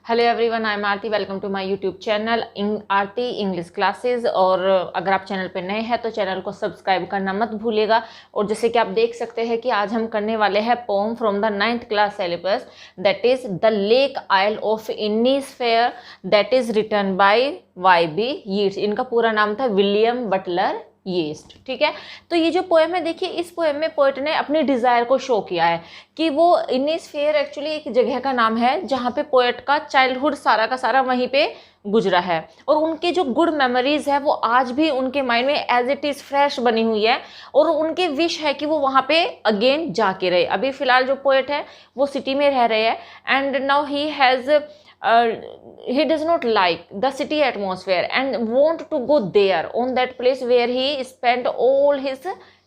Hello everyone, I am Aarti. Welcome to my YouTube channel Aarti English classes. और अगर आप channel पे नए हैं तो चैनल को सब्सक्राइब करना मत भूलिएगा। और जैसे कि आप देख सकते हैं कि आज हम करने वाले हैं poem from the 9th class syllabus, that is the lake isle of Innisfree, that is written by Y B. Yeats. इनका पूरा नाम था विलियम बटलर यीस्ट। ठीक है, तो ये जो पोएम है, देखिए इस पोएम में पोएट ने अपनी डिज़ायर को शो किया है कि वो इनिस्फेयर एक्चुअली एक जगह का नाम है जहाँ पे पोएट का चाइल्डहुड सारा का सारा वहीं पे गुजरा है। और उनके जो गुड मेमोरीज है वो आज भी उनके माइंड में एज इट इज़ फ्रेश बनी हुई है। और उनके विश है कि वो वहाँ पे अगेन जाके रहे। अभी फ़िलहाल जो पोएट है वो सिटी में रह रहे हैं and now he has he does not like the city atmosphere and want to go there on that place where he spent all his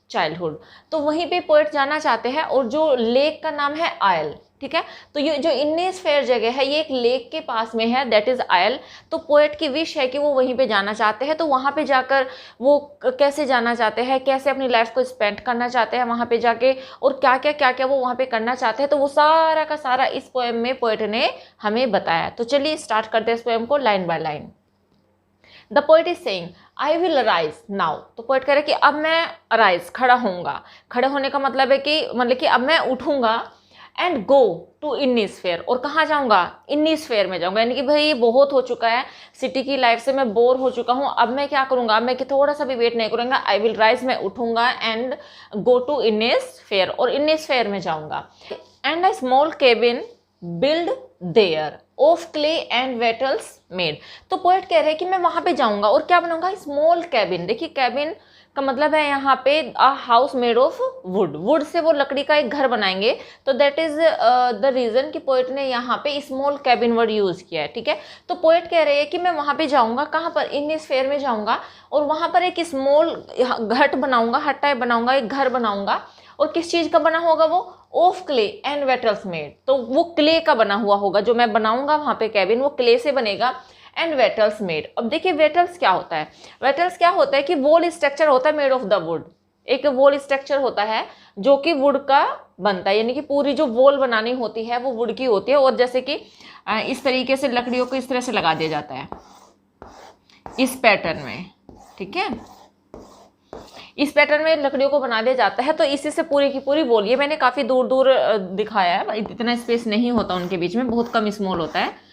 childhood। तो वहीं पे पोएट जाना चाहते हैं और जो लेक का नाम है आयल। ठीक है, तो ये जो इनिस्फेयर जगह है ये एक लेक के पास में है, दैट इज आयल। तो पोएट की विश है कि वो वहीं पे जाना चाहते हैं। तो वहाँ पे जाकर वो कैसे जाना चाहते हैं, कैसे अपनी लाइफ को स्पेंड करना चाहते हैं वहाँ पे जाके, और क्या क्या वो वहाँ पे करना चाहते हैं, तो वो सारा का सारा इस पोएम में पोएट ने हमें बताया। तो चलिए स्टार्ट करते हैं इस पोएम को line by line. The poet is saying I will arise now. तो पोएट कह रहे कि अब मैं अराइज खड़ा होऊंगा। खड़े होने का मतलब है कि अब मैं उठूंगा एंड गो टू इनिस्फेयर। और कहाँ जाऊँगा? इनिस्फेयर में जाऊँगा। यानी कि भाई ये बहुत हो चुका है, सिटी की लाइफ से मैं बोर हो चुका हूँ। अब मैं क्या करूँगा? अब मैं कि थोड़ा सा भी वेट नहीं करूँगा। आई विल राइज, मैं उठूँगा एंड गो टू इनिस्फेयर, और इनिस्फेयर में जाऊँगा। And a small cabin build there of clay and wattles made. तो पोएट कह रहे हैं कि मैं वहाँ पे जाऊँगा और क्या बनाऊँगा? Small cabin. देखिए कैबिन का मतलब है यहाँ पे a house made of would. Would say वो लकड़ी का एक घर बनाएंगे। तो दैट इज द रीज़न कि पोएट ने यहाँ पे स्मॉल कैबिन वर्ड यूज़ किया है। ठीक है, तो पोएट कह रहे हैं कि मैं वहाँ पे जाऊँगा। कहाँ पर? इनिस्फेयर में जाऊँगा और वहाँ पर एक स्मॉल हट बनाऊँगा, हट टाइप बनाऊँगा, एक घर बनाऊँगा। और किस चीज़ का बना होगा वो? Of clay and wattles made. तो वो क्ले का बना हुआ होगा जो मैं बनाऊँगा वहाँ पे कैबिन, वो क्ले से बनेगा। And wattles made. अब देखिए वेटल्स क्या होता है? वेटल्स क्या होता है कि वॉल स्ट्रक्चर होता है मेड ऑफ द वुड। एक वॉल स्ट्रक्चर होता है जो कि वुड का बनता है, यानी कि पूरी जो वॉल बनानी होती है वो वुड की होती है। और जैसे कि इस तरीके से लकड़ियों को इस तरह से लगा दिया जाता है इस पैटर्न में। ठीक है, इस पैटर्न में लकड़ियों को बना दिया जाता है। तो इसी से पूरी की पूरी वॉल, ये मैंने काफ़ी दूर दूर दिखाया है, इतना स्पेस नहीं होता उनके बीच में, बहुत कम स्मॉल होता है,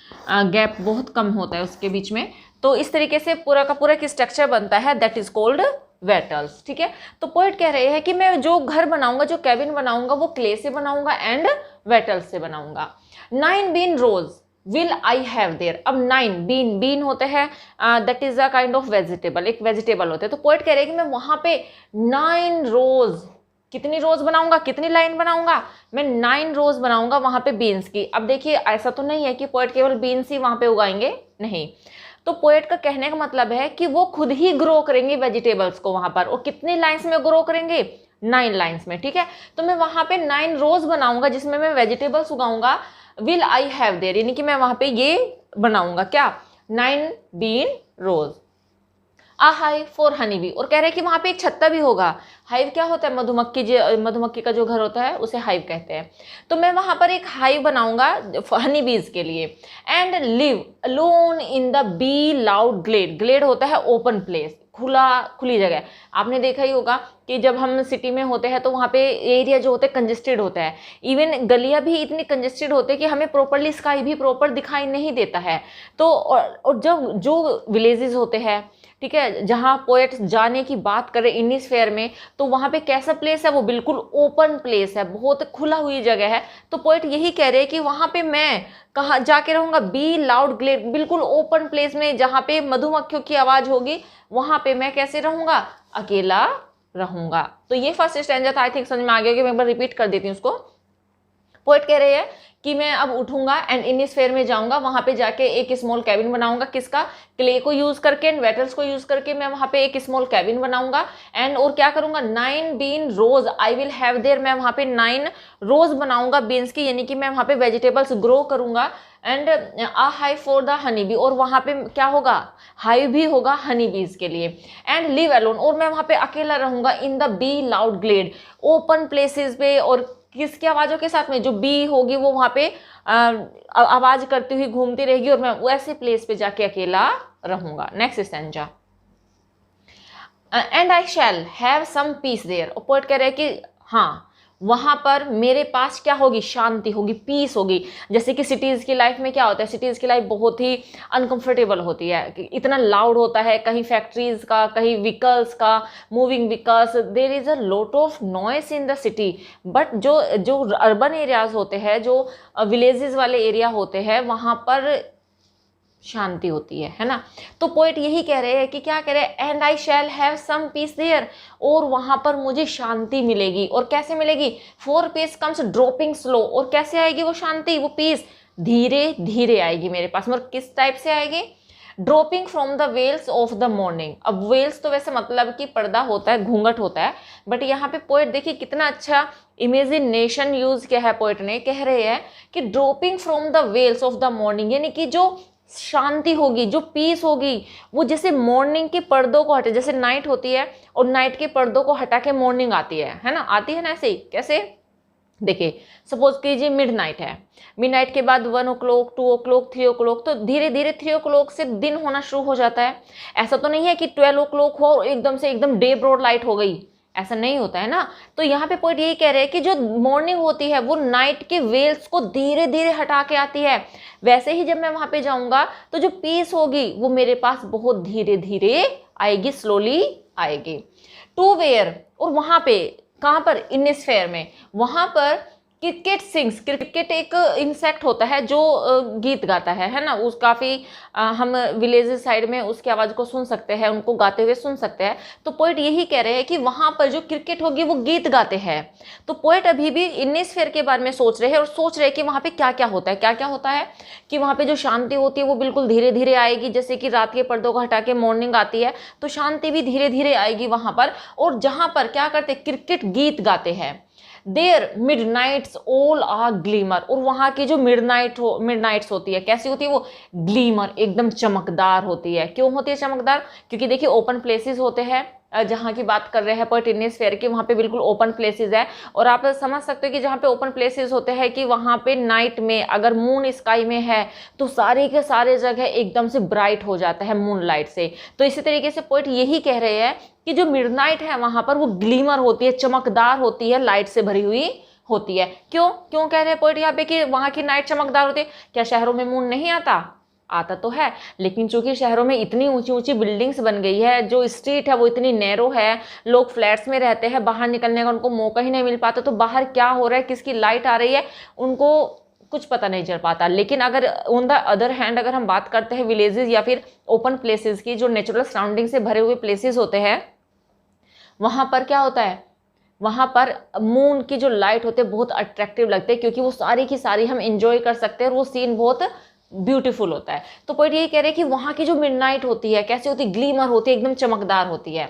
गैप बहुत कम होता है उसके बीच में। तो इस तरीके से पूरा का पूरा एक स्ट्रक्चर बनता है, दैट इज कॉल्ड वेटल्स। ठीक है, तो पोएट कह रहे हैं कि मैं जो घर बनाऊंगा, जो कैबिन बनाऊंगा, वो क्ले से बनाऊंगा एंड वेटल्स से बनाऊंगा। 9 bean rows will I have there. अब 9 बीन होते हैं, that is a kind of vegetable, एक वेजिटेबल होते हैं। तो पोएट कह रहे हैं कि मैं वहां पे 9 रोज, कितनी रोज बनाऊंगा, कितनी लाइन बनाऊंगा? मैं 9 रोज बनाऊंगा वहां पे बीन्स की। अब देखिए ऐसा तो नहीं है कि पोएट केवल बीन्स ही वहां पे उगाएंगे, नहीं। तो पोएट का कहने का मतलब है कि वो खुद ही ग्रो करेंगे वेजिटेबल्स को वहां पर। और कितनी लाइन्स में ग्रो करेंगे? 9 लाइन्स में। ठीक है, तो मैं वहां पे 9 रोज बनाऊंगा जिसमें मैं वेजिटेबल्स उगाऊंगा। विल आई हैव देयर, यानी कि मैं वहां पे ये बनाऊंगा क्या? 9 bean rows. A hive for honey bee. और कह रहे हैं कि वहां पे एक छत्ता भी होगा। हाइव क्या होता है? मधुमक्खी का जो घर होता है उसे हाइव कहते हैं। तो मैं वहां पर एक हाइव बनाऊंगा हनी बीज के लिए। And live alone in the bee loud glade. Glade होता है ओपन प्लेस, खुली जगह। आपने देखा ही होगा कि जब हम सिटी में होते हैं तो वहाँ पे एरिया जो होते हैं कंजेस्टेड होता है। इवन गलियाँ भी इतनी कंजेस्टेड होते हैं कि हमें प्रॉपरली स्काई भी प्रॉपर दिखाई नहीं देता है। तो और जब जो विलेजेस होते हैं, ठीक है, जहाँ पोएट जाने की बात करे इनिस्फेयर में, तो वहाँ पे कैसा प्लेस है? वो बिल्कुल ओपन प्लेस है, बहुत खुला हुई जगह है। तो पोएट यही कह रहे हैं कि वहाँ पे मैं कहाँ जाके रहूँगा? बी लाउड ग्लेड, बिल्कुल ओपन प्लेस में जहाँ पे मधुमक्खियों की आवाज़ होगी, वहाँ पे मैं कैसे रहूँगा? अकेला रहूँगा। तो ये फर्स्ट स्टैंजा था, आई थिंक समझ में आ गया कि मैं एक बार रिपीट कर देती हूँ उसको। पोएट कह रहे हैं कि मैं अब उठूंगा एंड इनिस्फेयर में जाऊंगा, वहां पे जाके एक स्मॉल कैबिन बनाऊंगा। किसका? क्ले को यूज करके एंड वेटल्स को यूज करके मैं वहां पे एक स्मॉल कैबिन बनाऊंगा। एंड और क्या करूंगा? 9 bean rows I will have there. मैं वहां पे 9 रोज बनाऊंगा बीन्स की, यानी कि मैं वहां पे वेजिटेबल्स ग्रो करूंगा। And a hive for the honey bee. और वहां पे क्या होगा? हाइव भी होगा हनी बीज के लिए। And live alone. और मैं वहां पे अकेला रहूंगा in the bee loud glade, open places पे और किसकी आवाज़ों के साथ में? जो बी होगी वो वहाँ पे आवाज़ करती हुई घूमती रहेगी और मैं वैसे प्लेस पे जाके अकेला रहूँगा। Next stanza, and I shall have some peace there. और पोएट कह रहे हैं कि हाँ, वहाँ पर मेरे पास क्या होगी? शांति होगी, पीस होगी। जैसे कि सिटीज़ की लाइफ में क्या होता है, सिटीज़ की लाइफ बहुत ही अनकंफर्टेबल होती है, इतना लाउड होता है, कहीं फैक्ट्रीज का, कहीं व्हीकल्स का, moving vehicles, there is a lot of noise in the city. But जो जो अर्बन एरियाज होते हैं, जो विलेजेस वाले एरिया होते हैं, वहाँ पर शांति होती है ना। तो पोएट यही कह रहे हैं कि क्या कह रहे हैं? And I shall have some peace there, और वहाँ पर मुझे शांति मिलेगी। और कैसे मिलेगी? For peace comes dropping slow. और कैसे आएगी वो शांति, वो पीस? धीरे धीरे आएगी मेरे पास। और किस टाइप से आएगी? Dropping from the veils of the morning. अब वेल्स तो वैसे मतलब कि पर्दा होता है, घूंघट होता है, बट यहाँ पे पोएट देखिए कितना अच्छा इमेजिनेशन यूज किया है पोएट ने। कह रहे हैं कि dropping from the veils of the morning, यानी कि जो शांति होगी, जो पीस होगी, वो जैसे मॉर्निंग के पर्दों को हटे, जैसे नाइट होती है और नाइट के पर्दों को हटा के मॉर्निंग आती है ना, आती है ना। ऐसे ही कैसे? देखिए सपोज कीजिए मिडनाइट है, मिडनाइट के बाद 1 o'clock, 2 o'clock, 3 o'clock, तो धीरे धीरे 3 o'clock से दिन होना शुरू हो जाता है। ऐसा तो नहीं है कि 12 o'clock हो और एकदम से एकदम डे ब्रॉड लाइट हो गई, ऐसा नहीं होता है ना। तो यहाँ पे पॉइंट यही कह रहे हैं कि जो मॉर्निंग होती है वो नाइट के वेल्स को धीरे धीरे हटा के आती है। वैसे ही जब मैं वहां पे जाऊंगा तो जो पीस होगी वो मेरे पास बहुत धीरे धीरे आएगी, स्लोली आएगी। टू वेयर, और वहां पे कहां पर? इनिस्फेयर में। वहां पर क्रिकेट सिंग्स, क्रिकेट एक इंसेक्ट होता है जो गीत गाता है ना। उस काफ़ी हम विलेज साइड में उसकी आवाज़ को सुन सकते हैं, उनको गाते हुए सुन सकते हैं। तो पोएट यही कह रहे हैं कि वहाँ पर जो क्रिकेट होगी वो गीत गाते हैं। तो पोएट अभी भी इनिस्फेयर के बारे में सोच रहे हैं और सोच रहे हैं कि वहाँ पे क्या क्या होता है। क्या क्या होता है कि वहाँ पे जो शांति होती है वो बिल्कुल धीरे धीरे आएगी, जैसे कि रात के पर्दों को हटा के मॉर्निंग आती है, तो शांति भी धीरे धीरे आएगी वहाँ पर। और जहाँ पर क्या करते, क्रिकेट गीत गाते हैं, there Midnights all are glimmer. और वहाँ की जो मिडनाइट्स होती है, कैसी होती है वो? ग्लीमर, एकदम चमकदार होती है। क्यों होती है चमकदार? क्योंकि देखिए ओपन प्लेसेस होते हैं, जहाँ की बात कर रहे हैं पोएट इनिस्फेयर की, वहाँ पे बिल्कुल ओपन प्लेसेस है। और आप समझ सकते हो कि जहाँ पे ओपन प्लेसेस होते हैं कि वहाँ पे नाइट में अगर मून स्काई में है तो सारे के सारे जगह एकदम से ब्राइट हो जाता है मून लाइट से। तो इसी तरीके से पोएट यही कह रहे हैं कि जो मिडनाइट है वहाँ पर वो ग्लीमर होती है, चमकदार होती है, लाइट से भरी हुई होती है। क्यों क्यों कह रहे हैं पोएट यहाँ पे कि वहाँ की नाइट चमकदार होती है? क्या शहरों में मून नहीं आता? आता तो है, लेकिन चूंकि शहरों में इतनी ऊंची ऊंची बिल्डिंग्स बन गई है, जो स्ट्रीट है वो इतनी नैरो है, लोग फ्लैट्स में रहते हैं, बाहर निकलने का उनको मौका ही नहीं मिल पाता। तो बाहर क्या हो रहा है, किसकी लाइट आ रही है, उनको कुछ पता नहीं चल पाता। लेकिन अगर ऑन द अदर हैंड अगर हम बात करते हैं विलेजेस या फिर ओपन प्लेसेस की, जो नेचुरल सराउंडिंग से भरे हुए प्लेसेस होते हैं, वहाँ पर क्या होता है? वहाँ पर मून की जो लाइट होते हैं बहुत अट्रैक्टिव लगते हैं, क्योंकि वो सारी की सारी हम इंजॉय कर सकते हैं और वो सीन बहुत ब्यूटीफुल होता है। तो पोएट यही कह रहे हैं कि वहाँ की जो मिडनाइट होती है कैसी होती है? ग्लीमर होती है, एकदम चमकदार होती है।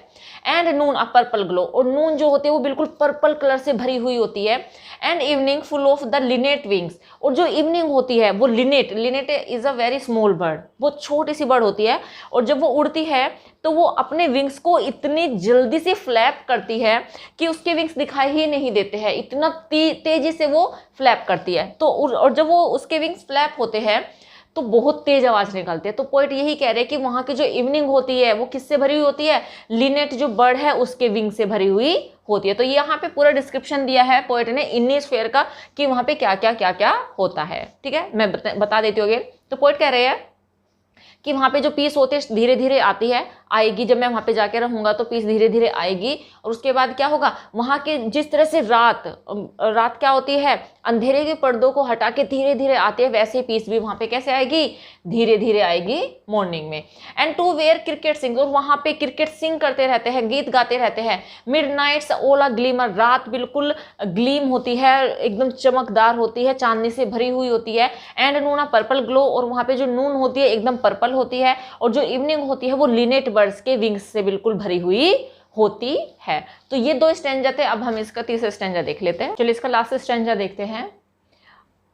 And Noon a purple glow, और नून जो होती है वो बिल्कुल पर्पल कलर से भरी हुई होती है। And evening full of the Lynette wings, और जो इवनिंग होती है वो Lynette is a very small bird, बहुत छोटी सी बर्ड होती है। और जब वो उड़ती है तो वो अपने विंग्स को इतनी जल्दी से फ्लैप करती है कि उसके विंग्स दिखाई ही नहीं देते हैं, इतना तेजी से वो फ्लैप करती है। तो और जब वो उसके विंग्स फ्लैप होते हैं तो बहुत तेज आवाज निकलती है। तो पोएट यही कह रहे हैं कि वहाँ की जो इवनिंग होती है वो किससे भरी हुई होती है? लिनेट जो बर्ड है उसके विंग से भरी हुई होती है। तो ये यहाँ पे पूरा डिस्क्रिप्शन दिया है पोएट ने इनिस्फेयर का कि वहाँ पे क्या क्या होता है। ठीक है, मैं बता देती हूँ। तो पोएट कह रहे हैं कि वहाँ पे जो पीस होती है धीरे धीरे आती है, आएगी। जब मैं वहाँ पे जाके रहूँगा तो पीस धीरे धीरे आएगी। और उसके बाद क्या होगा? वहाँ के जिस तरह से रात क्या होती है? अंधेरे के पर्दों को हटा के धीरे धीरे आती है, वैसे पीस भी वहाँ पे कैसे आएगी? धीरे धीरे आएगी मॉर्निंग में। एंड टू वेयर क्रिकेट सिंग, और वहाँ पे क्रिकेट सिंग करते रहते हैं, गीत गाते रहते हैं। मिडनाइट्स ऑल अ ग्लीमर, रात बिल्कुल ग्लीम होती है, एकदम चमकदार होती है, चांदनी से भरी हुई होती है। And Noon a purple glow, और वहाँ पे जो नून होती है एकदम पर्पल होती है। और जो इवनिंग होती है वो लिनेट बर्ड्स के विंग्स से बिल्कुल भरी हुई होती है। तो ये 2 स्टैंजा थे। अब हम इसका तीसरा स्टैंजा देख लेते हैं। चलिए इसका लास्ट स्टैंजा देखते हैं।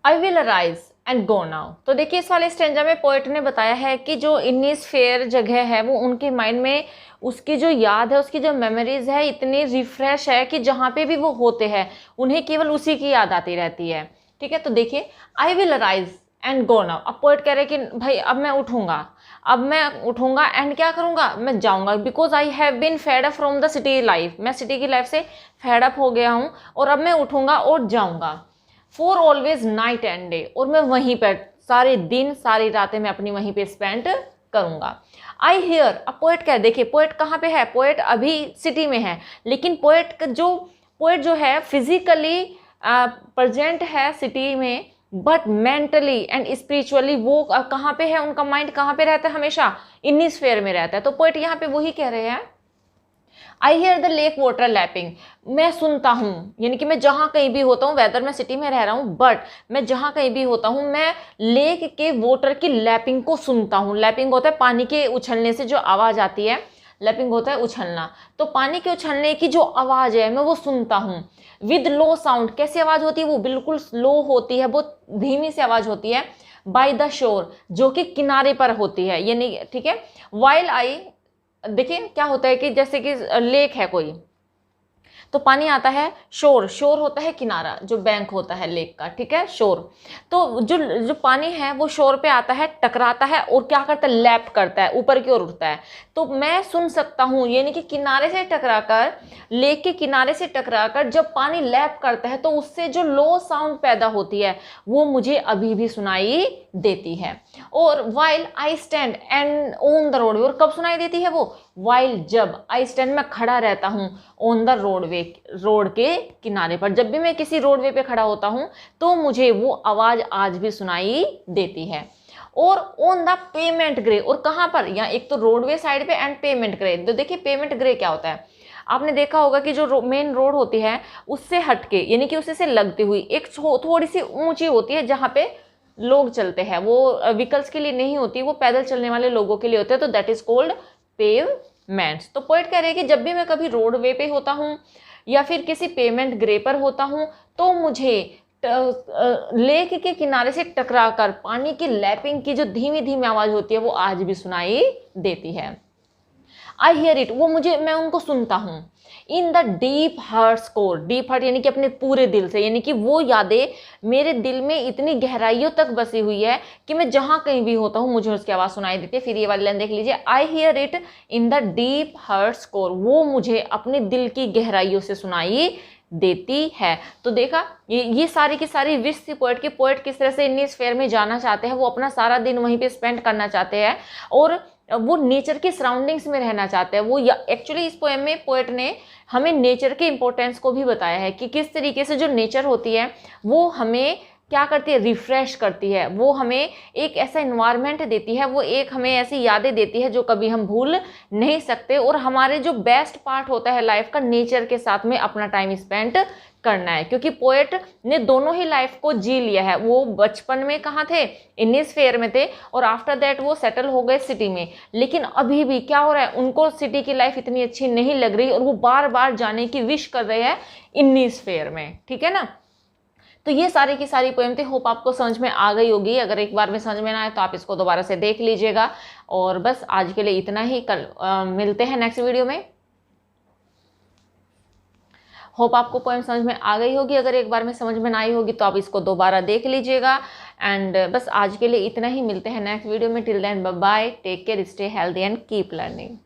I will arise and go now. तो देखिए इस वाले स्टेंजा में पोएट ने बताया है कि जो इनिस्फेयर जगह है वो उनके माइंड में उसकी जो याद है, उसकी जो मेमोरीज है इतनी रिफ्रेश है कि जहाँ पे भी वो होते हैं उन्हें केवल उसी की याद आती रहती है। ठीक है, तो देखिए I will arise and go now. अब पोएट कह रहे हैं कि भाई अब मैं उठूंगा एंड क्या करूंगा, मैं जाऊंगा, because I have been fed up from the city life. मैं सिटी की लाइफ से फेड अप हो गया हूँ और अब मैं उठूंगा और जाऊंगा। For always night and day, और मैं वहीं पर सारे दिन सारी रातें मैं अपनी वहीं पे स्पेंड करूंगा। आई हियर, अब पोएट क्या है, देखिए पोएट कहाँ पे है, पोएट अभी सिटी में है, लेकिन पोएट जो है फिजिकली प्रेजेंट है सिटी में, बट मेंटली एंड स्पिरिचुअली वो कहाँ पे है, उनका माइंड कहाँ पे रहता है, हमेशा इनिस्फेयर में रहता है। तो पोएट यहाँ पे वही कह रहे हैं, I hear the lake water lapping. मैं सुनता हूँ, यानी कि मैं जहाँ कहीं भी होता हूँ, वेदर मैं सिटी में रह रहा हूँ बट मैं जहाँ कहीं भी होता हूँ मैं लेक के वाटर की लैपिंग को सुनता हूँ। लैपिंग होता है पानी के उछलने से जो आवाज़ आती है, लैपिंग होता है उछलना, तो पानी के उछलने की जो आवाज़ है मैं वो सुनता हूँ। विद लो साउंड, कैसी आवाज़ होती है, वो बिल्कुल स्लो होती है, बहुत धीमी सी आवाज़ होती है। बाय द शोर, जो कि किनारे पर होती है, यानी ठीक है। वाइल आई, देखिए क्या होता है कि जैसे कि लेक है कोई, तो पानी आता है, शोर, शोर होता है किनारा, जो बैंक होता है लेक का, ठीक है, शोर। तो जो पानी है वो शोर पे आता है, टकराता है और क्या करता है, लैप करता है, ऊपर की ओर उठता है। तो मैं सुन सकता हूँ, यानी कि किनारे से टकराकर, लेक के किनारे से टकराकर जब पानी लैप करता है तो उससे जो लो साउंड पैदा होती है वो मुझे अभी भी सुनाई देती है। और while I stand and on the road, और कब सुनाई देती है वो, वाइल, जब आई स्टैंड, मैं खड़ा रहता हूँ, ऑन द रोडवे, रोड के किनारे पर, जब भी मैं किसी रोडवे पे खड़ा होता हूँ तो मुझे वो आवाज़ आज भी सुनाई देती है। और ऑन द पेमेंट ग्रे, और कहाँ पर, यहाँ एक तो रोडवे साइड पे एंड पेमेंट ग्रे। तो देखिए पेमेंट ग्रे क्या होता है, आपने देखा होगा कि जो मेन रोड होती है उससे हटके, यानी कि उसी से लगती हुई एक थोड़ी सी ऊंची होती है जहाँ पे लोग चलते हैं, वो व्हीकल्स के लिए नहीं होती, वो पैदल चलने वाले लोगों के लिए होते हैं, तो दैट इज कॉल्ड पेवमेंट्स। तो पोएट कह रहे हैं कि जब भी मैं कभी रोडवे पे होता हूँ या फिर किसी पेमेंट ग्रे पर होता हूँ तो मुझे लेक के किनारे से टकराकर पानी की लैपिंग की जो धीमी धीमी आवाज होती है वो आज भी सुनाई देती है। आई हियर इट, मैं उनको सुनता हूँ। In the deep heart core, deep heart यानी कि अपने पूरे दिल से, यानी कि वो यादें मेरे दिल में इतनी गहराइयों तक बसी हुई है कि मैं जहाँ कहीं भी होता हूँ मुझे उसकी आवाज़ सुनाई देती है। फिर ये वाली लाइन देख लीजिए, I hear it in the deep heart core, वो मुझे अपने दिल की गहराइयों से सुनाई देती है। तो देखा, ये सारी की सारी विश थी पोएट की। पोएट किस तरह से इनिस्फेयर में जाना चाहते हैं, वो अपना सारा दिन वहीं पे स्पेंड करना चाहते हैं और वो नेचर की सराउंडिंग्स में रहना चाहते हैं। वो एक्चुअली इस पोएम में पोएट ने हमें नेचर के इंपॉर्टेंस को भी बताया है कि किस तरीके से जो नेचर होती है वो हमें क्या करती है, रिफ्रेश करती है, वो हमें एक ऐसा इन्वायरमेंट देती है, वो एक हमें ऐसी यादें देती है जो कभी हम भूल नहीं सकते। और हमारे जो बेस्ट पार्ट होता है लाइफ का, नेचर के साथ में अपना टाइम स्पेंड करना है, क्योंकि पोएट ने दोनों ही लाइफ को जी लिया है। वो बचपन में कहाँ थे, इनिस्फेयर में थे, और आफ्टर दैट वो सेटल हो गए सिटी में। लेकिन अभी भी क्या हो रहा है, उनको सिटी की लाइफ इतनी अच्छी नहीं लग रही और वो बार बार जाने की विश कर रहे हैं इनिस्फेयर में, ठीक है ना। तो ये सारी की सारी पोएम थी। होप आपको समझ में आ गई होगी। अगर एक बार में समझ में ना आए तो आप इसको दोबारा से देख लीजिएगा। और बस आज के लिए इतना ही, कल मिलते हैं नेक्स्ट वीडियो में। होप आपको पोएम समझ में आ गई होगी। अगर एक बार में समझ में ना आई होगी तो आप इसको दोबारा देख लीजिएगा। एंड बस आज के लिए इतना ही, मिलते हैं नेक्स्ट वीडियो में। Till then bye bye, take care, stay healthy and keep learning.